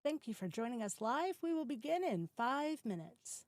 Thank you for joining us live. We will begin in 5 minutes.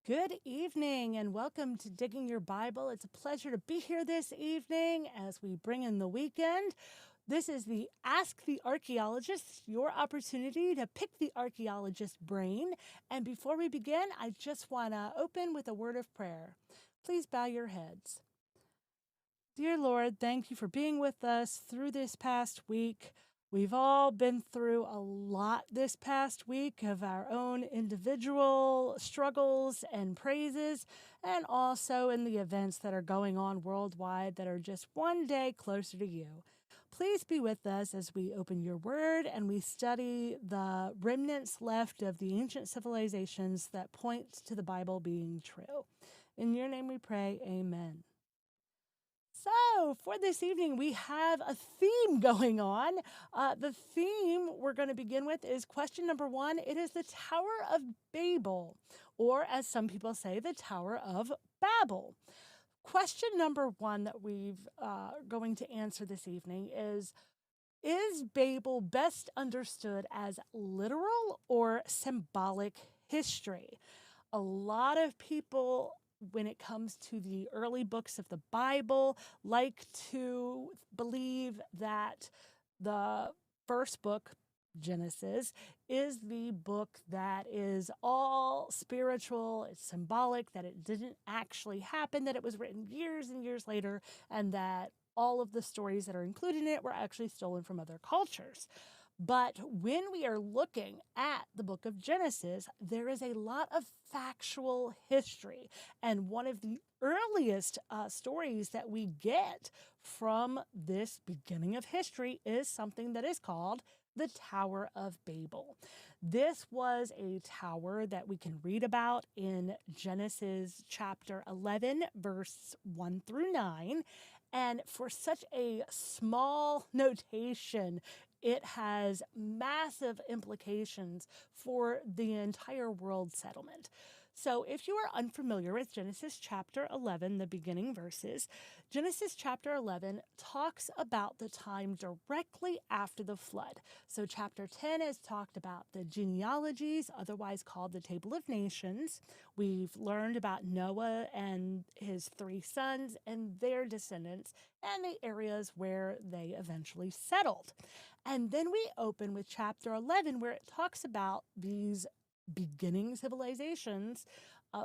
Good evening and welcome to Digging Your Bible. It's a pleasure to be here this evening as we bring in the weekend. This is the Ask the Archaeologist, your opportunity to pick the archaeologist's brain. And before we begin, I just want to open with a word of prayer. Please bow your heads. Dear Lord, thank you for being with us through this past week. We've all been through a lot this past week of our own individual struggles and praises, and also in the events that are going on worldwide that are just one day closer to you. Please be with us as we open your word and we study the remnants left of the ancient civilizations that point to the Bible being true. In your name we pray, amen. So, for this evening, we have a theme going on. The theme we're going to begin with is question number 1. It is the Tower of Babel, or as some people say, the Tower of Babel. Question number 1 that we're going to answer this evening is Babel best understood as literal or symbolic history? A lot of people, when it comes to the early books of the Bible, like to believe that the first book, Genesis, is the book that is all spiritual, it's symbolic, that it didn't actually happen, that it was written years and years later, and that all of the stories that are included in it were actually stolen from other cultures. But when we are looking at the book of Genesis, there is a lot of factual history. And one of the earliest stories that we get from this beginning of history is something that is called the Tower of Babel. This was a tower that we can read about in Genesis chapter 11, verse 1 through 9. And for such a small notation, it has massive implications for the entire world settlement. So if you are unfamiliar with Genesis chapter 11, the beginning verses, Genesis chapter 11 talks about the time directly after the flood. So chapter 10 has talked about the genealogies, otherwise called the Table of Nations. We've learned about Noah and his 3 sons and their descendants and the areas where they eventually settled. And then we open with chapter 11, where it talks about these beginning civilizations,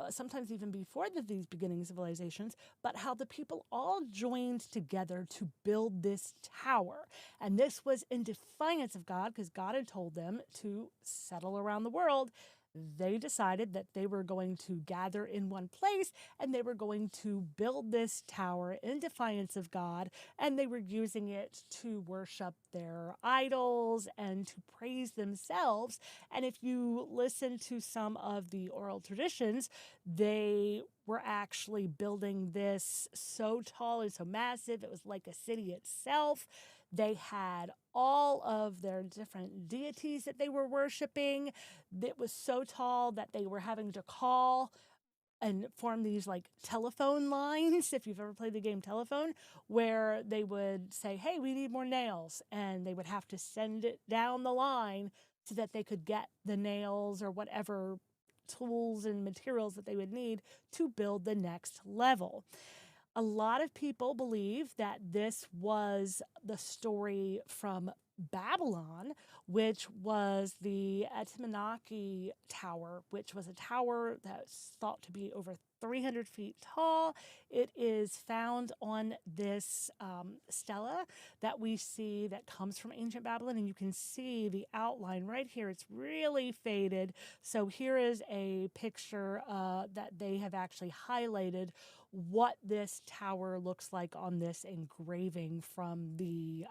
sometimes even before these beginning civilizations, but how the people all joined together to build this tower. And this was in defiance of God, because God had told them to settle around the world. They decided that they were going to gather in one place and they were going to build this tower in defiance of God, and they were using it to worship their idols and to praise themselves. And if you listen to some of the oral traditions, they were actually building this so tall and so massive, it was like a city itself. They had all of their different deities that they were worshiping. It was so tall that they were having to call and form these like telephone lines, if you've ever played the game Telephone, where they would say, hey, we need more nails. And they would have to send it down the line so that they could get the nails or whatever tools and materials that they would need to build the next level. A lot of people believe that this was the story from Babylon, which was the Atimanaki Tower, which was a tower that's thought to be over 300 feet tall. It is found on this stela that we see that comes from ancient Babylon, and you can see the outline right here. It's really faded. So here is a picture that they have actually highlighted what this tower looks like on this engraving from the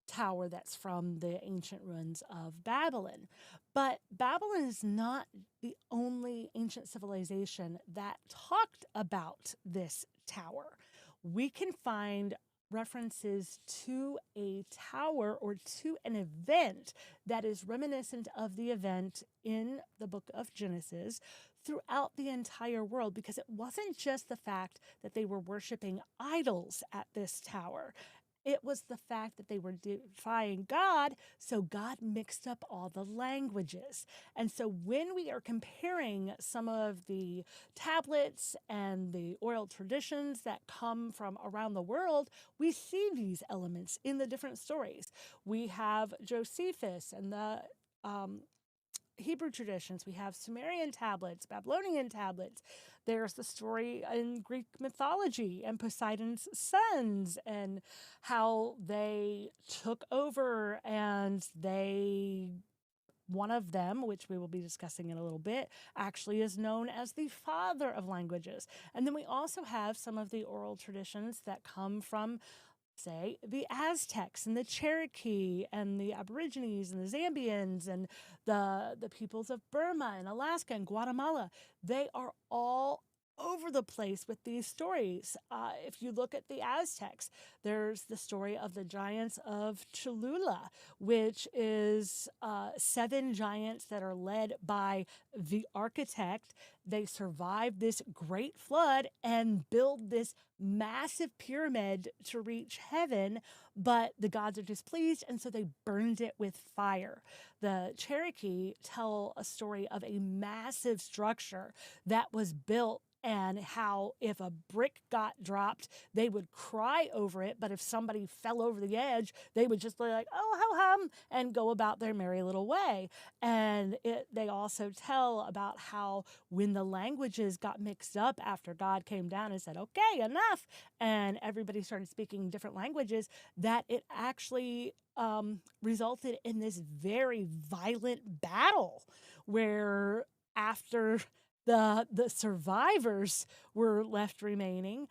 tower that's from the ancient ruins of Babylon. But Babylon is not the only ancient civilization that talked about this tower. We can find references to a tower or to an event that is reminiscent of the event in the book of Genesis throughout the entire world, because it wasn't just the fact that they were worshiping idols at this tower. It was the fact that they were defying God, so God mixed up all the languages. And so when we are comparing some of the tablets and the oral traditions that come from around the world, we see these elements in the different stories. We have Josephus and the Hebrew traditions. We have Sumerian tablets, Babylonian tablets. There's the story in Greek mythology and Poseidon's sons and how they took over and one of them, which we will be discussing in a little bit, actually is known as the father of languages. And then we also have some of the oral traditions that come from, say, the Aztecs and the Cherokee and the Aborigines and the Zambians and the peoples of Burma and Alaska and Guatemala. They are all over the place with these stories. If you look at the Aztecs, there's the story of the giants of Cholula, which is 7 giants that are led by the architect. They survive this great flood and build this massive pyramid to reach heaven, but the gods are displeased, and so they burned it with fire. The Cherokee tell a story of a massive structure that was built and how if a brick got dropped, they would cry over it, but if somebody fell over the edge, they would just be like, oh, ho hum, and go about their merry little way. And they also tell about how when the languages got mixed up after God came down and said, okay, enough, and everybody started speaking different languages, that it actually resulted in this very violent battle where after the survivors were left remaining,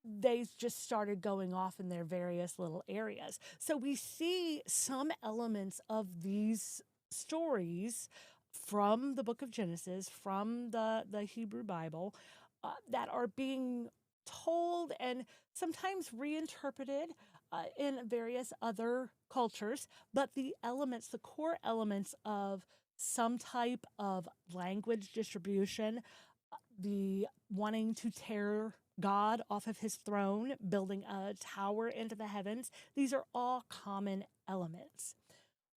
they just started going off in their various little areas. So we see some elements of these stories from the book of Genesis, from the Hebrew Bible, that are being told and sometimes reinterpreted in various other cultures. But the elements, the core elements of some type of language distribution, the wanting to tear God off of his throne, building a tower into the heavens, these are all common elements.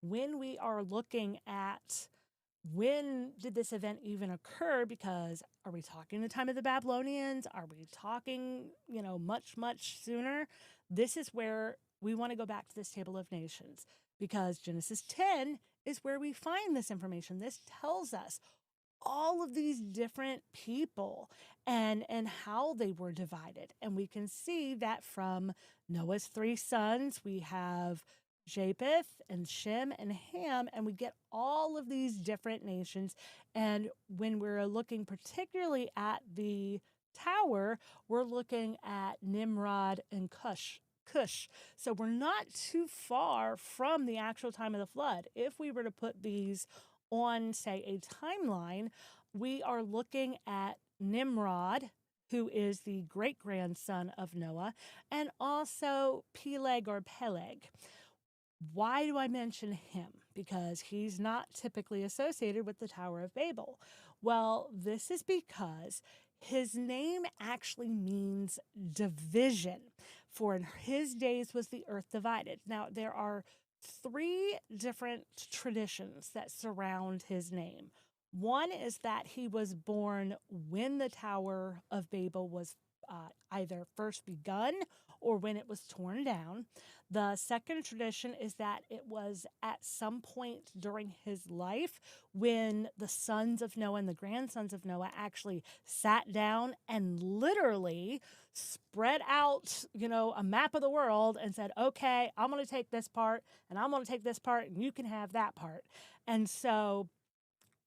When we are looking at when did this event even occur, because are we talking the time of the Babylonians? Are we talking, much, much sooner? This is where we want to go back to this table of nations, because Genesis 10 is where we find this information. This tells us all of these different people and how they were divided. And we can see that from Noah's 3 sons, we have Japheth and Shem and Ham, and we get all of these different nations. And when we're looking particularly at the tower, we're looking at Nimrod and Cush. So we're not too far from the actual time of the flood. If we were to put these on, say, a timeline, we are looking at Nimrod, who is the great-grandson of Noah, and also Peleg or Peleg. Why do I mention him? Because he's not typically associated with the Tower of Babel. Well, this is because his name actually means division. For in his days was the earth divided. Now, there are 3 different traditions that surround his name. One is that he was born when the Tower of Babel was either first begun or when it was torn down. The second tradition is that it was at some point during his life when the sons of Noah and the grandsons of Noah actually sat down and literally spread out, a map of the world and said, okay, I'm going to take this part and I'm going to take this part and you can have that part. And so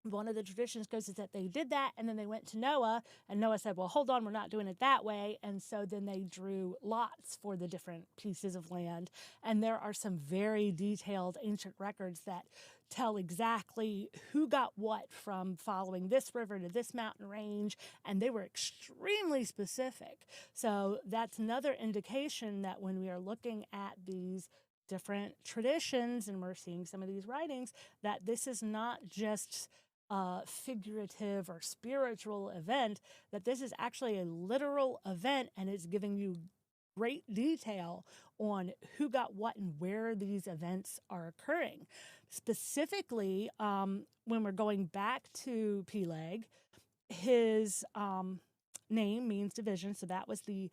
one of the traditions goes is that they did that, and then they went to Noah, and Noah said, well, hold on, we're not doing it that way. And so then they drew lots for the different pieces of land. And there are some very detailed ancient records that tell exactly who got what from following this river to this mountain range, and they were extremely specific. So that's another indication that when we are looking at these different traditions and we're seeing some of these writings, that this is not just figurative or spiritual event, that this is actually a literal event, and it's giving you great detail on who got what and where these events are occurring. Specifically, when we're going back to Peleg, his name means division, so that was the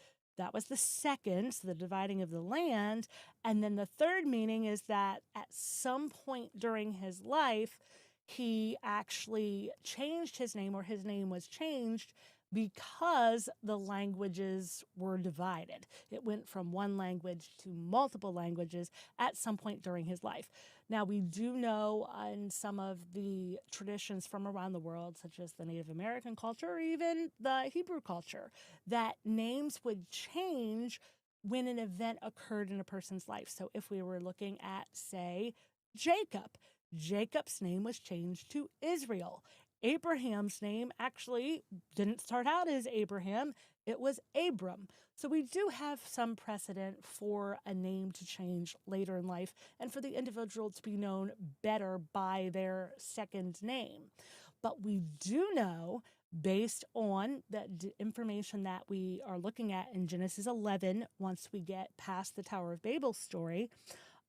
second, so the dividing of the land. And then the third meaning is that at some point during his life, he actually changed his name, or his name was changed because the languages were divided. It went from one language to multiple languages at some point during his life. Now, we do know in some of the traditions from around the world, such as the Native American culture or even the Hebrew culture, that names would change when an event occurred in a person's life. So if we were looking at, say, Jacob's name was changed to Israel. Abraham's name actually didn't start out as Abraham, it was Abram. So we do have some precedent for a name to change later in life and for the individual to be known better by their second name. But we do know, based on the information that we are looking at in Genesis 11, once we get past the Tower of Babel story,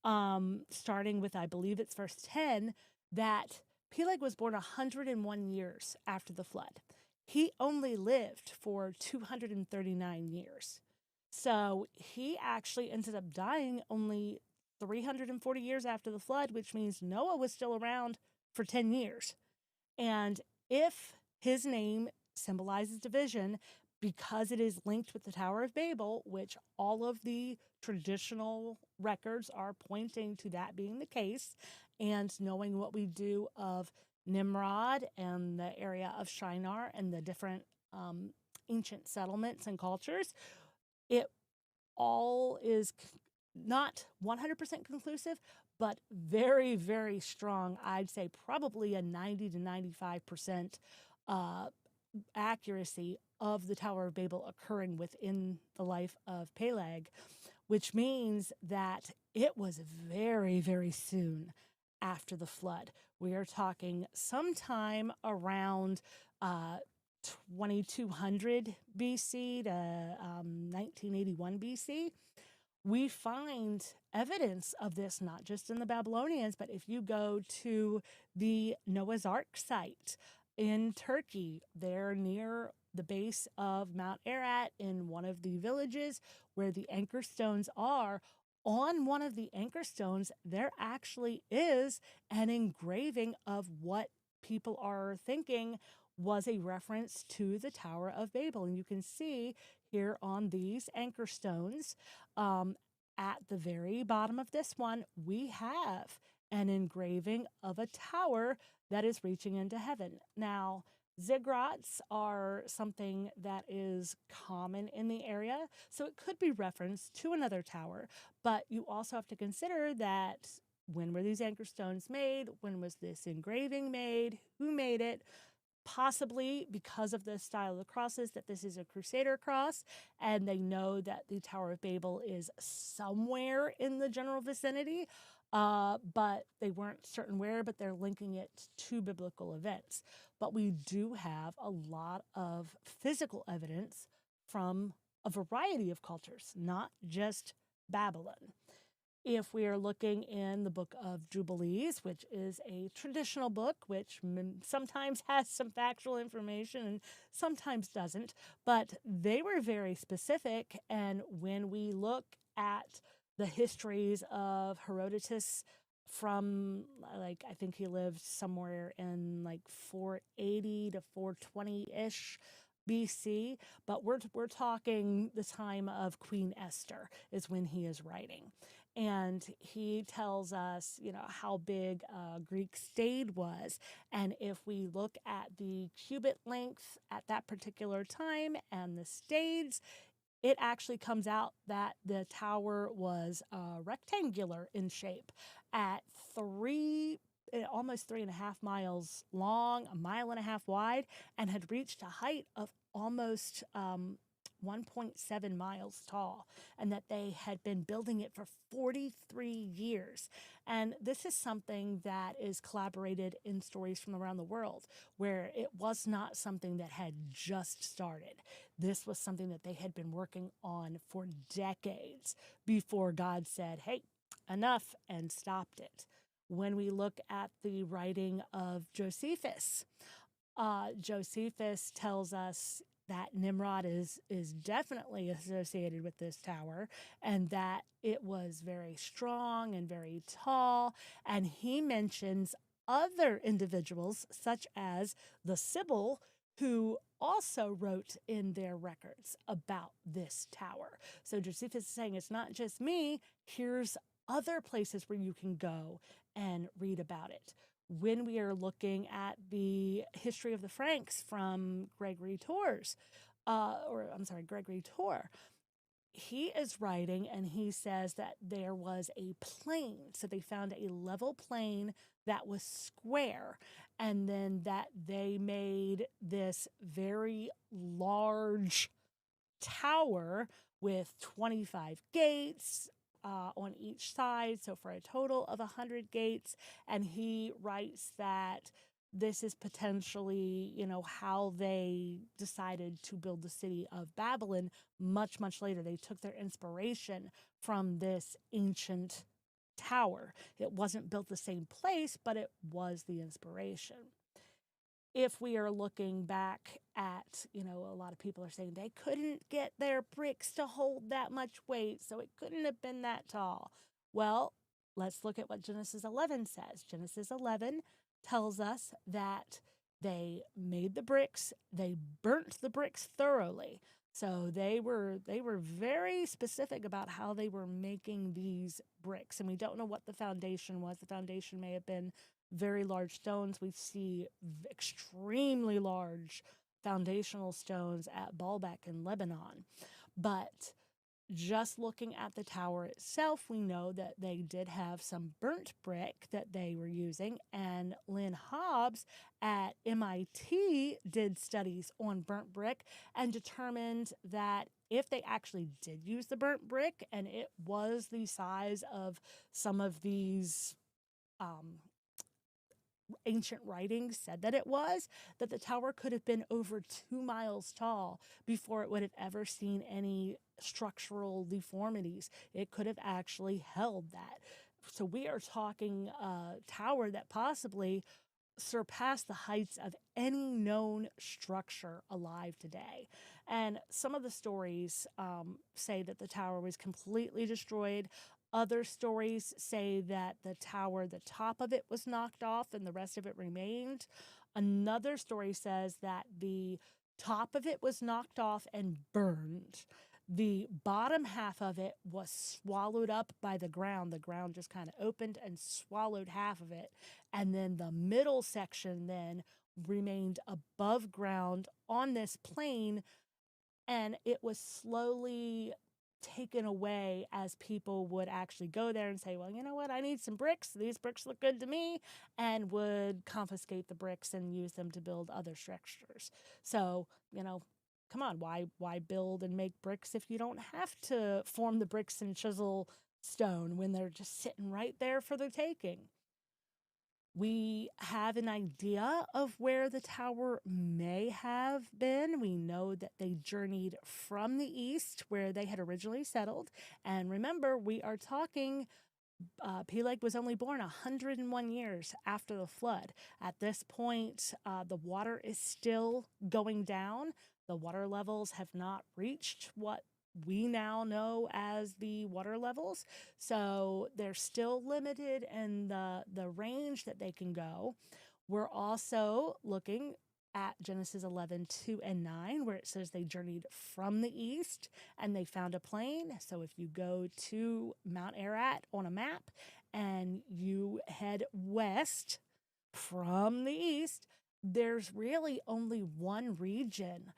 starting with, I believe it's verse 10, that Peleg was born 101 years after the flood. He only lived for 239 years. So he actually ended up dying only 340 years after the flood, which means Noah was still around for 10 years. And if his name symbolizes division, because it is linked with the Tower of Babel, which all of the traditional records are pointing to that being the case, and knowing what we do of Nimrod and the area of Shinar and the different ancient settlements and cultures, it all is not 100% conclusive, but very, very strong. I'd say probably a 90 to 95% accuracy of the Tower of Babel occurring within the life of Peleg, which means that it was very, very soon after the flood. We are talking sometime around 2200 BC to 1981 BC. We find evidence of this not just in the Babylonians, but if you go to the Noah's Ark site in Turkey, they're near the base of Mount Ararat in one of the villages where the anchor stones are. On one of the anchor stones, there actually is an engraving of what people are thinking was a reference to the Tower of Babel. And you can see here on these anchor stones, at the very bottom of this one, we have an engraving of a tower that is reaching into heaven. Now, ziggurats are something that is common in the area, so it could be referenced to another tower, but you also have to consider that when were these anchor stones made? When was this engraving made? Who made it? Possibly because of the style of the crosses, that this is a Crusader cross, and they know that the Tower of Babel is somewhere in the general vicinity, but they weren't certain where, but they're linking it to biblical events. But we do have a lot of physical evidence from a variety of cultures, not just Babylon. If we are looking in the book of Jubilees, which is a traditional book, which sometimes has some factual information and sometimes doesn't, but they were very specific. And when we look at the histories of Herodotus from, like, I think he lived somewhere in like 480 to 420-ish BC, but we're talking the time of Queen Esther is when he is writing. And he tells us, how big a Greek stade was. And if we look at the cubit length at that particular time and the stades, it actually comes out that the tower was rectangular in shape at almost 3.5 miles long, 1.5 miles wide, and had reached a height of almost 1.7 miles tall, and that they had been building it for 43 years. And this is something that is collaborated in stories from around the world, where it was not something that had just started. This was something that they had been working on for decades before God said, hey, enough, and stopped it. When we look at the writing of Josephus, Josephus tells us that Nimrod is definitely associated with this tower, and that it was very strong and very tall. And he mentions other individuals, such as the Sibyl, who also wrote in their records about this tower. So Josephus is saying, it's not just me, here's other places where you can go and read about it. When we are looking at the history of the Franks from Gregory Tor, he is writing and he says that there was a plain. So they found a level plain that was square, and then that they made this very large tower with 25 gates on each side, so for a total of 100 gates. And he writes that this is potentially, how they decided to build the city of Babylon much, much later. They took their inspiration from this ancient tower. It wasn't built the same place, but it was the inspiration. If we are looking back at, a lot of people are saying they couldn't get their bricks to hold that much weight, so it couldn't have been that tall. Well, let's look at what Genesis 11 says. Genesis 11 tells us that they made the bricks, they burnt the bricks thoroughly. So they were very specific about how they were making these bricks. And we don't know what the foundation was. The foundation may have been very large stones. We see extremely large foundational stones at Baalbek in Lebanon. But just looking at the tower itself, we know that they did have some burnt brick that they were using. And Lynn Hobbs at MIT did studies on burnt brick and determined that if they actually did use the burnt brick, and it was the size of some of these ancient writings said that it was, that the tower could have been over 2 miles tall before it would have ever seen any structural deformities. It could have actually held that. So we are talking a tower that possibly surpassed the heights of any known structure alive today. And some of the stories say that the tower was completely destroyed. Other stories say that the tower, the top of it was knocked off and the rest of it remained. Another story says that the top of it was knocked off and burned. The bottom half of it was swallowed up by the ground. The ground just kind of opened and swallowed half of it. And then the middle section then remained above ground on this plain, and it was slowly taken away as people would actually go there and say, well, you know what, I need some bricks. These bricks look good to me, and would confiscate the bricks and use them to build other structures. So, come on, why build and make bricks if you don't have to form the bricks and chisel stone when they're just sitting right there for the taking? We have an idea of where the tower may have been. We know that they journeyed from the east, where they had originally settled. And remember, we are talking, Peleg was only born 101 years after the flood. At this point, the water is still going down. The water levels have not reached what we now know as the water levels. So they're still limited in the range that they can go. We're also looking at Genesis 11, 2 and 9, where it says they journeyed from the east and they found a plain. So if you go to Mount Ararat on a map and you head west from the east, there's really only one region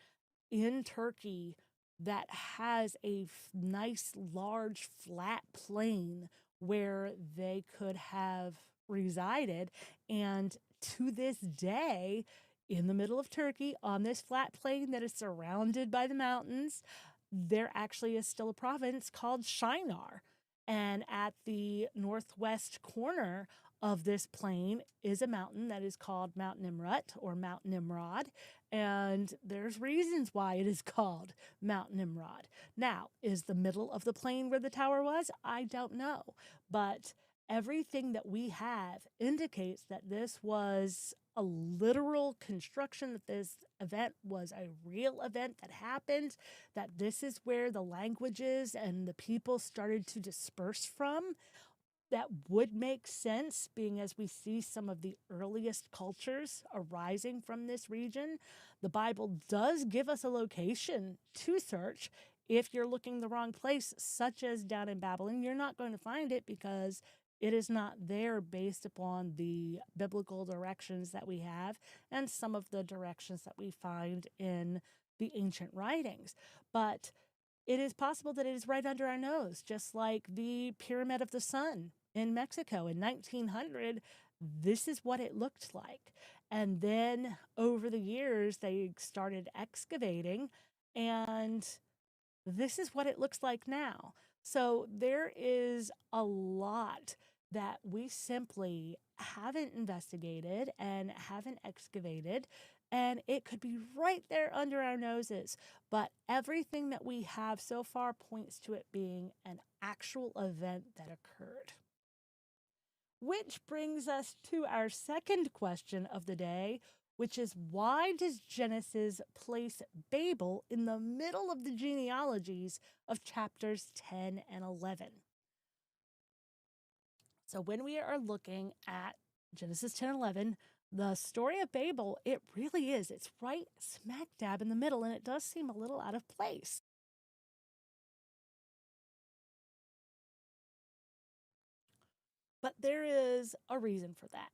in Turkey that has a nice, large, flat plain where they could have resided. And to this day, in the middle of Turkey, on this flat plain that is surrounded by the mountains, there actually is still a province called Shinar. And at the northwest corner of this plain is a mountain that is called Mount Nimrut or Mount Nimrod. And there's reasons why it is called Mount Nimrod. Now, is the middle of the plain where the tower was? I don't know. But everything that we have indicates that this was a literal construction, that this event was a real event that happened, that this is where the languages and the people started to disperse from. That would make sense, being as we see some of the earliest cultures arising from this region. The Bible does give us a location to search. If you're looking the wrong place, such as down in Babylon, you're not going to find it because it is not there based upon the biblical directions that we have and some of the directions that we find in the ancient writings. But it is possible that it is right under our nose, just like the Pyramid of the Sun in Mexico in 1900. This is what it looked like. And then over the years, they started excavating, and this is what it looks like now. So there is a lot that we simply haven't investigated and haven't excavated, and it could be right there under our noses. But everything that we have so far points to it being an actual event that occurred. Which brings us to our second question of the day, which is, why does Genesis place Babel in the middle of the genealogies of chapters 10 and 11? So when we are looking at Genesis 10 and 11, the story of Babel, it really is. It's right smack dab in the middle, and it does seem a little out of place. But there is a reason for that.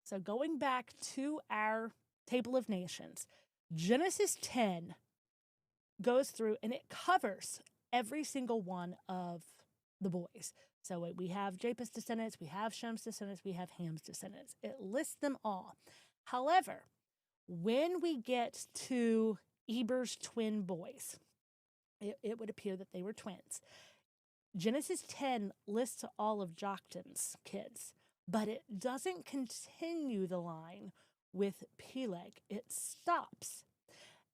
So going back to our table of nations, Genesis 10 goes through and it covers every single one of the boys. So we have Japheth's descendants, we have Shem's descendants, we have Ham's descendants. It lists them all. However, when we get to Eber's twin boys, it would appear that they were twins. Genesis 10 lists all of Joktan's kids, but it doesn't continue the line with Peleg. It stops.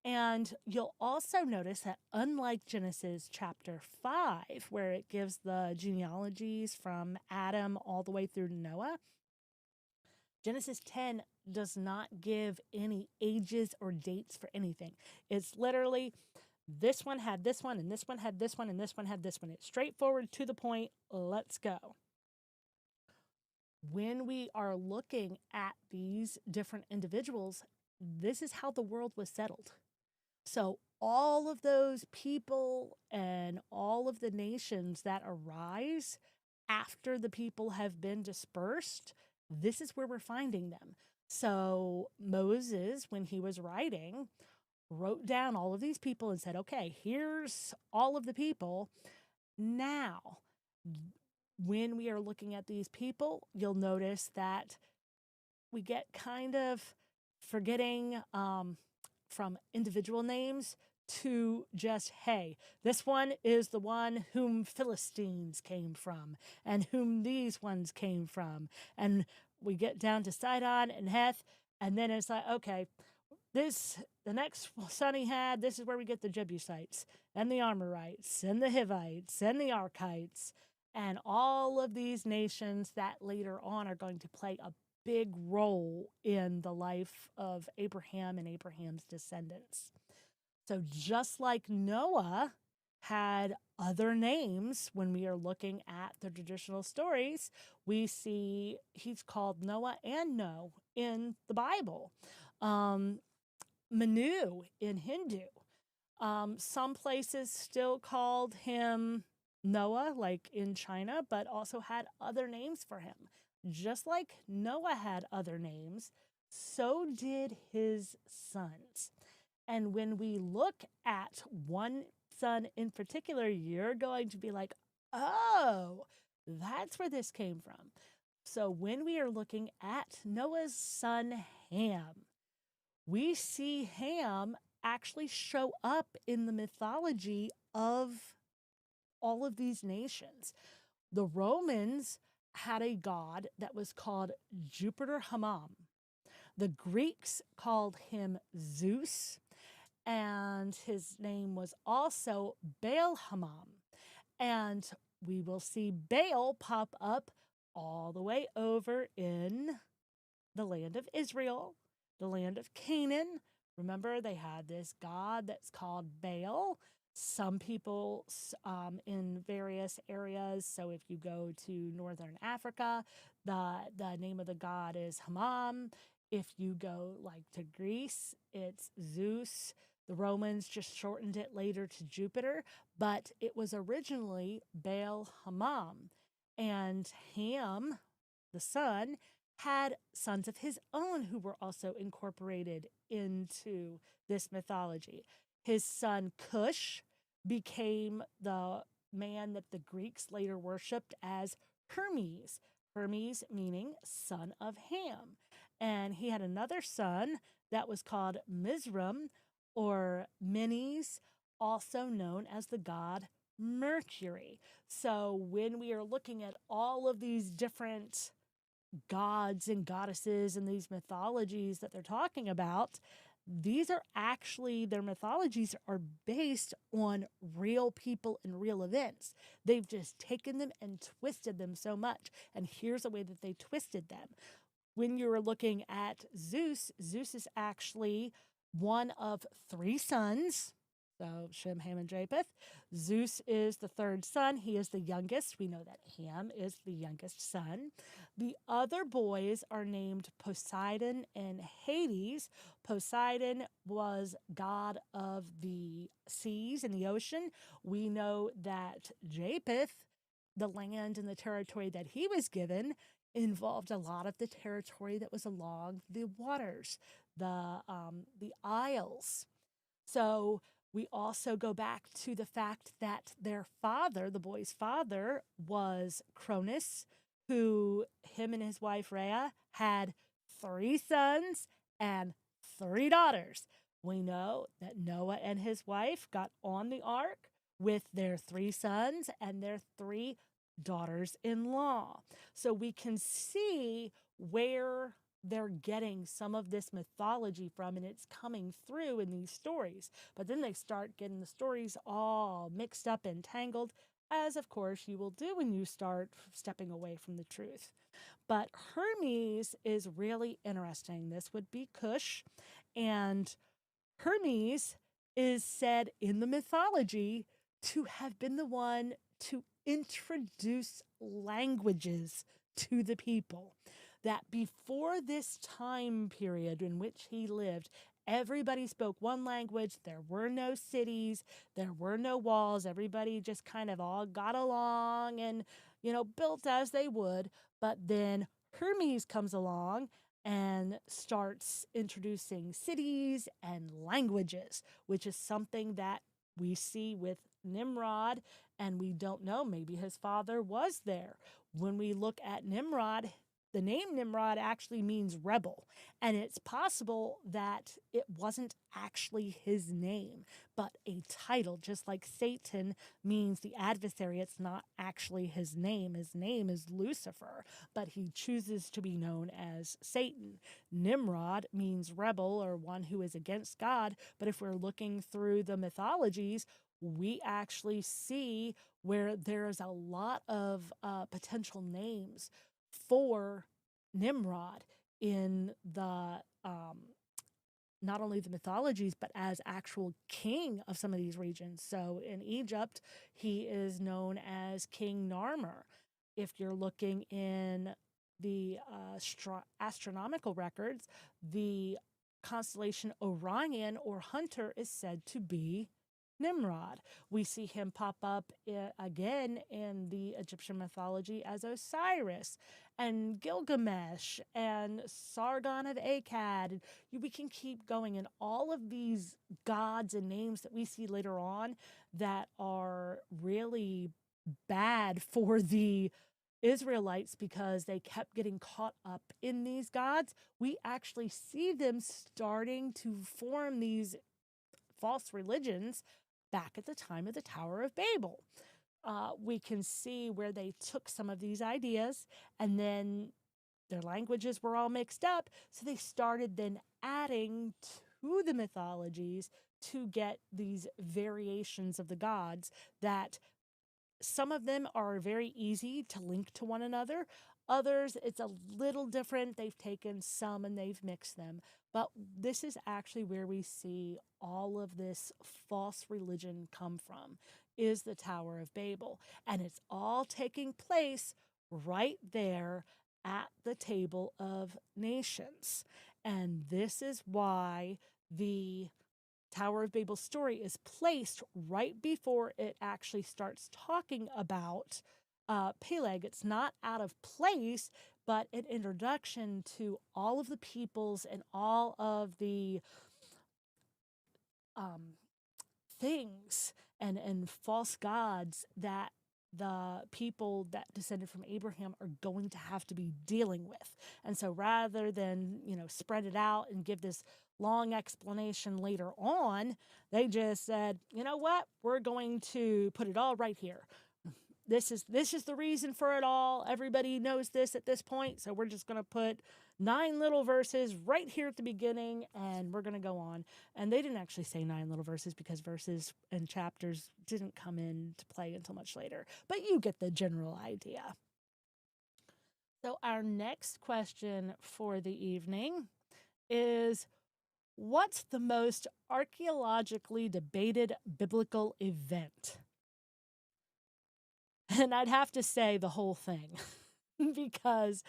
And you'll also notice that unlike Genesis chapter 5, where it gives the genealogies from Adam all the way through Noah, Genesis 10 does not give any ages or dates for anything. It's literally, this one had this one, and this one had this one, and this one had this one. It's straightforward, to the point, let's go. When we are looking at these different individuals, this is how the world was settled. So all of those people and all of the nations that arise after the people have been dispersed, this is where we're finding them. So Moses, when he was writing, wrote down all of these people and said, okay, here's all of the people. Now, when we are looking at these people, you'll notice that we get kind of forgetting from individual names to just, hey, this one is the one whom Philistines came from and whom these ones came from. And we get down to Sidon and Heth, and then it's like, okay, the next son he had, this is where we get the Jebusites and the Amorites and the Hivites and the Archites and all of these nations that later on are going to play a big role in the life of Abraham and Abraham's descendants. So just like Noah had other names, when we are looking at the traditional stories, we see he's called Noah and No in the Bible. Manu in Hindu. Some places still called him Noah, like in China, but also had other names for him. Just like Noah had other names, so did his sons. And when we look at one son in particular, you're going to be like, oh, that's where this came from. So when we are looking at Noah's son Ham, we see Ham actually show up in the mythology of all of these nations. The Romans had a god that was called Jupiter Hammam. The Greeks called him Zeus, and his name was also Baal Hammam. And we will see Baal pop up all the way over in the land of Israel, the land of Canaan. Remember, they had this god that's called Baal. Some people in various areas, so if you go to northern Africa, the name of the god is Hammam. If you go like to Greece, it's Zeus. The Romans just shortened it later to Jupiter, but it was originally Baal Hammam. And Ham, the son, had sons of his own who were also incorporated into this mythology. His son Cush became the man that the Greeks later worshipped as Hermes. Hermes meaning son of Ham. And he had another son that was called Mizraim or Menes, also known as the god Mercury. So when we are looking at all of these different gods and goddesses and these mythologies that they're talking about, these are actually, their mythologies are based on real people and real events. They've just taken them and twisted them so much. And here's a way that they twisted them. When you're looking at Zeus, Zeus is actually one of three sons. So Shem, Ham, and Japheth. Zeus is the third son. He is the youngest. We know that Ham is the youngest son. The other boys are named Poseidon and Hades. Poseidon was god of the seas and the ocean. We know that Japheth, the land and the territory that he was given, involved a lot of the territory that was along the waters, the isles. So we also go back to the fact that their father, the boy's father, was Cronus, who him and his wife Rhea had three sons and three daughters. We know that Noah and his wife got on the ark with their three sons and their three daughters-in-law. So we can see where they're getting some of this mythology from, and it's coming through in these stories. But then they start getting the stories all mixed up and tangled, as of course you will do when you start stepping away from the truth. But Hermes is really interesting. This would be Cush, and Hermes is said in the mythology to have been the one to introduce languages to the people. That before this time period in which he lived, everybody spoke one language. There were no cities. There were no walls. Everybody just kind of all got along and, built as they would. But then Hermes comes along and starts introducing cities and languages, which is something that we see with Nimrod, and we don't know, maybe his father was there. When we look at Nimrod, the name Nimrod actually means rebel, and it's possible that it wasn't actually his name, but a title, just like Satan means the adversary. It's not actually his name. His name is Lucifer, but he chooses to be known as Satan. Nimrod means rebel or one who is against God, but if we're looking through the mythologies, we actually see where there's a lot of potential names for Nimrod in the not only the mythologies, but as actual king of some of these regions. So in Egypt, he is known as King Narmer. If you're looking in the astronomical records, the constellation Orion or Hunter is said to be Nimrod. We see him pop up again in the Egyptian mythology as Osiris and Gilgamesh and Sargon of Akkad. We can keep going, and all of these gods and names that we see later on that are really bad for the Israelites because they kept getting caught up in these gods, we actually see them starting to form these false religions back at the time of the Tower of Babel. we can see where they took some of these ideas and then their languages were all mixed up. So they started then adding to the mythologies to get these variations of the gods that some of them are very easy to link to one another. Others, it's a little different. They've taken some and they've mixed them. But this is actually where we see all of this false religion come from, is the Tower of Babel. And it's all taking place right there at the table of nations. And this is why the Tower of Babel story is placed right before it actually starts talking about Peleg. It's not out of place, but an introduction to all of the peoples and all of the things and false gods that the people that descended from Abraham are going to have to be dealing with. And so rather than, spread it out and give this long explanation later on, they just said, you know what, we're going to put it all right here. This is the reason for it all. Everybody knows this at this point, so we're just going to put 9 little verses right here at the beginning, and we're going to go on. And they didn't actually say 9 little verses because verses and chapters didn't come into play until much later. But you get the general idea. So our next question for the evening is, what's the most archaeologically debated biblical event? And I'd have to say the whole thing because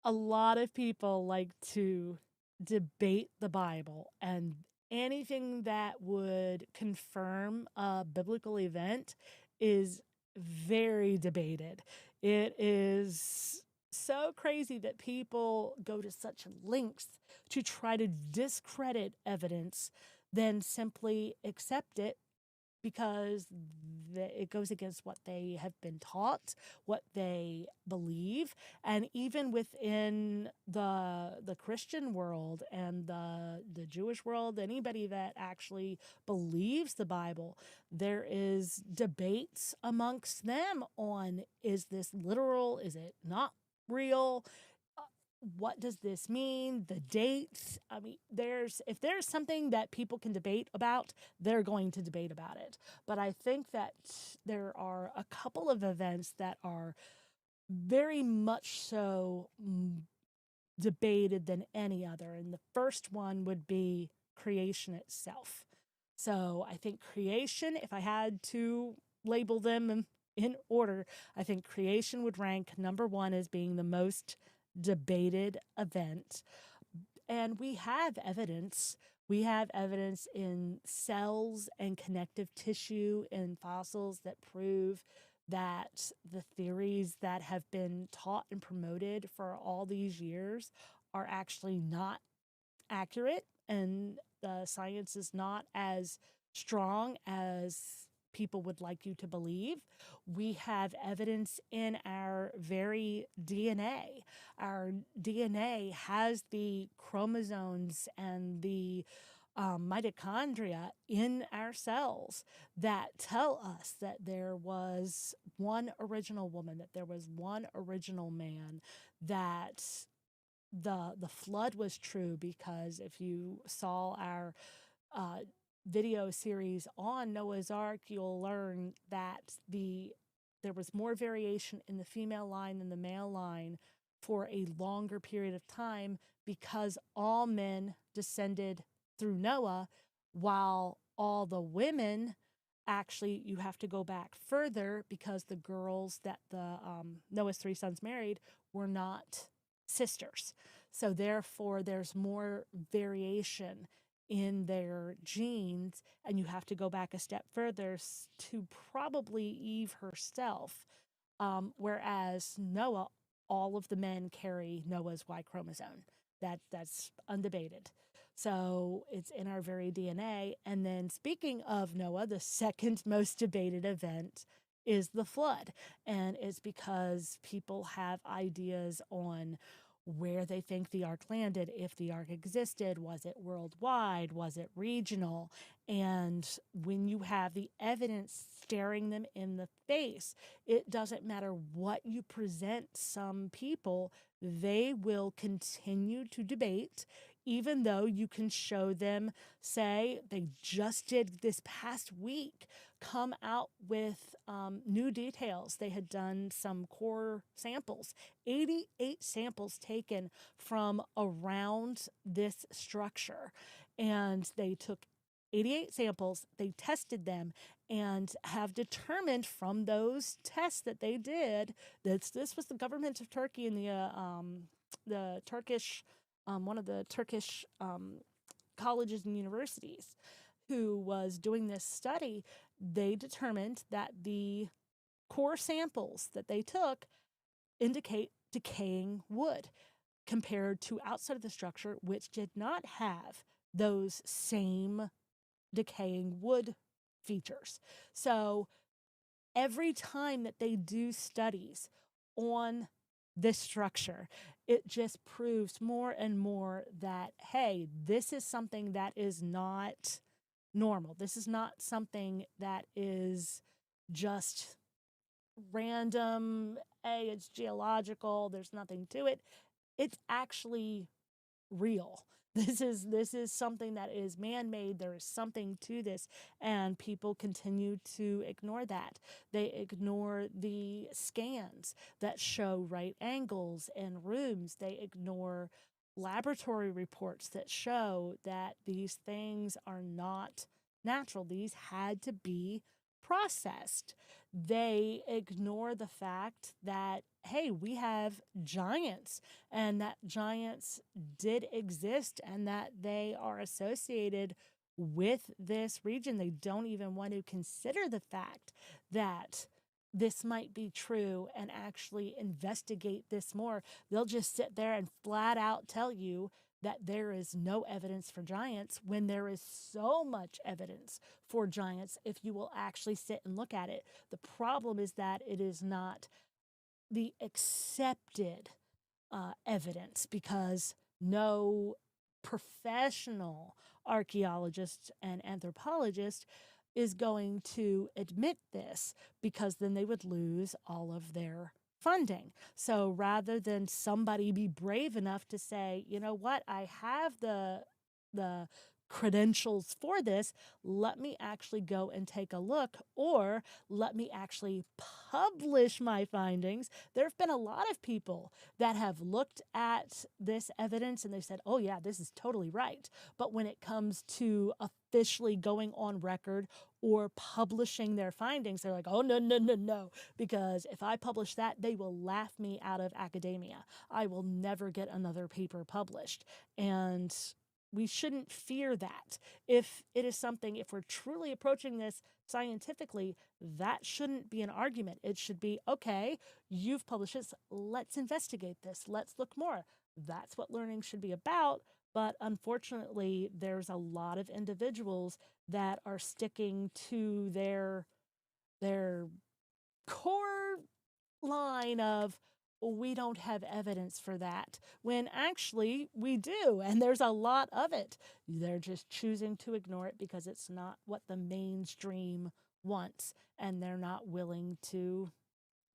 a lot of people like to debate the Bible, and anything that would confirm a biblical event is very debated. It is so crazy that people go to such lengths to try to discredit evidence than simply accept it because it goes against what they have been taught, what they believe. And even within the Christian world and the Jewish world, anybody that actually believes the Bible, there is debates amongst them on, is this literal? Is it not real? What does this mean? The dates. I mean, if there's something that people can debate about, they're going to debate about it. But I think that there are a couple of events that are very much so debated than any other. And the first one would be creation itself. So I think creation, if I had to label them in order, I think creation would rank number 1 as being the most debated event. And we have evidence. We have evidence in cells and connective tissue in fossils that prove that the theories that have been taught and promoted for all these years are actually not accurate, and the science is not as strong as people would like you to believe. We have evidence in our very DNA. Our DNA has the chromosomes and the mitochondria in our cells that tell us that there was one original woman, that there was one original man, that the flood was true, because if you saw our video series on Noah's Ark, you'll learn that there was more variation in the female line than the male line for a longer period of time, because all men descended through Noah, while all the women, actually, you have to go back further, because the girls that the Noah's 3 sons married were not sisters. So therefore, there's more variation in their genes, and you have to go back a step further to probably Eve herself. Whereas Noah, all of the men carry Noah's Y chromosome. That's undebated. So it's in our very DNA. And then, speaking of Noah, the second most debated event is the flood. And it's because people have ideas on where they think the ark landed, if the ark existed, was it worldwide, was it regional? And when you have the evidence staring them in the face, it doesn't matter what you present some people, they will continue to debate, even though you can show them, say, they just did this past week come out with new details. They had done some core samples, 88 samples taken from around this structure. And they took 88 samples, they tested them, and have determined from those tests that they did that this was the government of Turkey and the Turkish, one of the Turkish colleges and universities who was doing this study. They determined that the core samples that they took indicate decaying wood compared to outside of the structure, which did not have those same decaying wood features. So every time that they do studies on this structure, it just proves more and more that, hey, this is something that is not normal. This is not something that is just random. Hey, it's geological, there's nothing to it. It's actually real. This is something that is man-made. There is something to this, and people continue to ignore that. They ignore the scans that show right angles in rooms. They ignore laboratory reports that show that these things are not natural. These had to be processed. They ignore the fact that, hey, we have giants, and that giants did exist, and that they are associated with this region. They don't even want to consider the fact that this might be true and actually investigate this more. They'll just sit there and flat out tell you that there is no evidence for giants when there is so much evidence for giants if you will actually sit and look at it. The problem is that it is not the accepted evidence, because no professional archaeologist and anthropologist is going to admit this, because then they would lose all of their funding. So rather than somebody be brave enough to say, you know what, I have the credentials for this, let me actually go and take a look, or let me actually publish my findings. There have been a lot of people that have looked at this evidence and they said, oh yeah, this is totally right. But when it comes to officially going on record or publishing their findings, they're like, oh, no, no, no, no, because if I publish that, they will laugh me out of academia. I will never get another paper published. And we shouldn't fear that. If it is something, if we're truly approaching this scientifically, that shouldn't be an argument. It should be, okay, you've published this, let's investigate this, let's look more. That's what learning should be about. But unfortunately, there's a lot of individuals that are sticking to their core line of, we don't have evidence for that, when actually we do, and there's a lot of it. They're just choosing to ignore it because it's not what the mainstream wants, and they're not willing to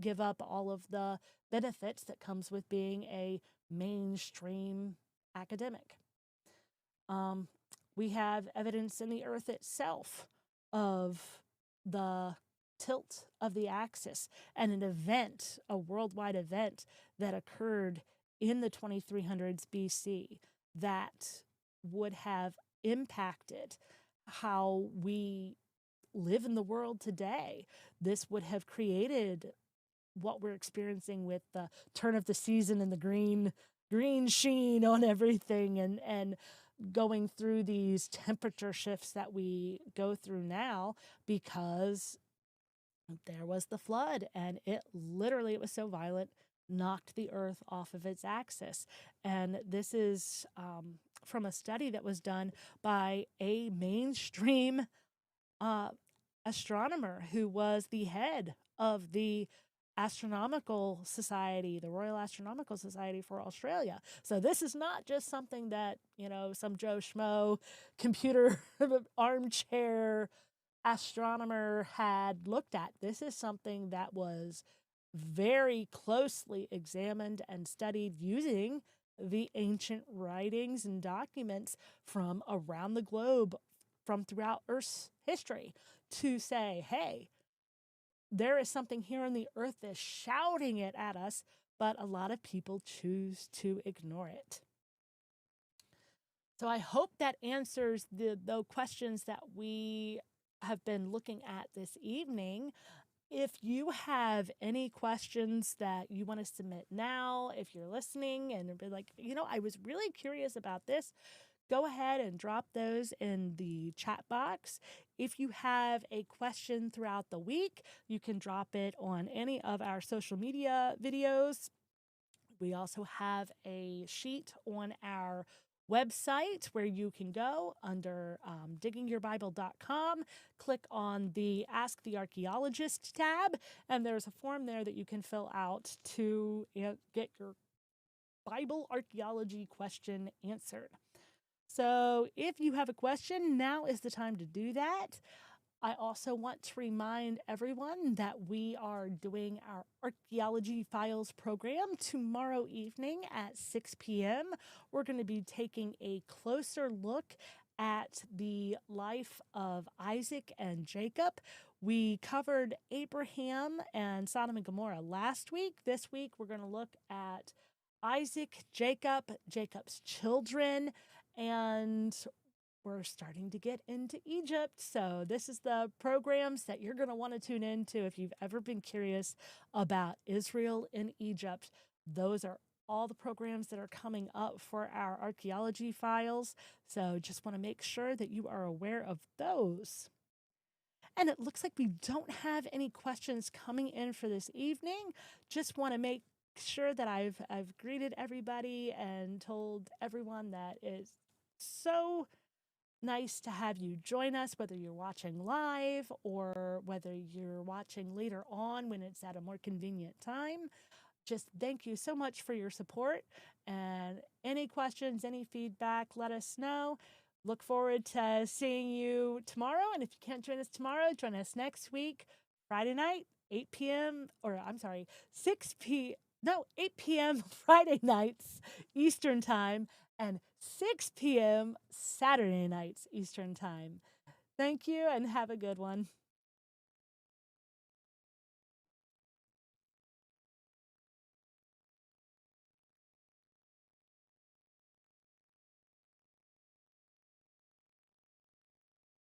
give up all of the benefits that comes with being a mainstream academic. We have evidence in the earth itself of the tilt of the axis, and an event, a worldwide event that occurred in the 2300s BC that would have impacted how we live in the world today. This would have created what we're experiencing with the turn of the season and the green sheen on everything, and going through these temperature shifts that we go through now, because there was the flood, and it was so violent, knocked the earth off of its axis. And this is from a study that was done by a mainstream astronomer who was the head of the Astronomical Society, the Royal Astronomical Society for Australia. So this is not just something that, some Joe Schmo computer armchair astronomer had looked at. This is something that was very closely examined and studied using the ancient writings and documents from around the globe, from throughout Earth's history, to say, hey, there is something here on the earth that's shouting it at us, but a lot of people choose to ignore it. So I hope that answers the questions that we have been looking at this evening. If you have any questions that you want to submit now, if you're listening and be like, I was really curious about this, go ahead and drop those in the chat box. If you have a question throughout the week, you can drop it on any of our social media videos. We also have a sheet on our website where you can go under diggingyourbible.com, click on the Ask the Archaeologist tab, and there's a form there that you can fill out to get your Bible archaeology question answered. So if you have a question, now is the time to do that. I also want to remind everyone that we are doing our Archaeology Files program tomorrow evening at 6 p.m. We're going to be taking a closer look at the life of Isaac and Jacob. We covered Abraham and Sodom and Gomorrah last week. This week, we're going to look at Isaac, Jacob, Jacob's children, and we're starting to get into Egypt. So this is the programs that you're going to want to tune into if you've ever been curious about Israel and Egypt. Those are all the programs that are coming up for our archaeology files. So just want to make sure that you are aware of those. And it looks like we don't have any questions coming in for this evening. Just want to make sure that I've greeted everybody and told everyone that it's so nice to have you join us, whether you're watching live or whether you're watching later on when it's at a more convenient time. Just thank you so much for your support, and any questions, any feedback, let us know. Look forward to seeing you tomorrow. And if you can't join us tomorrow, join us next week, Friday night, 8 p.m. or I'm sorry, 8 p.m. Friday nights, Eastern Time, and 6 p.m. Saturday nights, Eastern Time. Thank you and have a good one.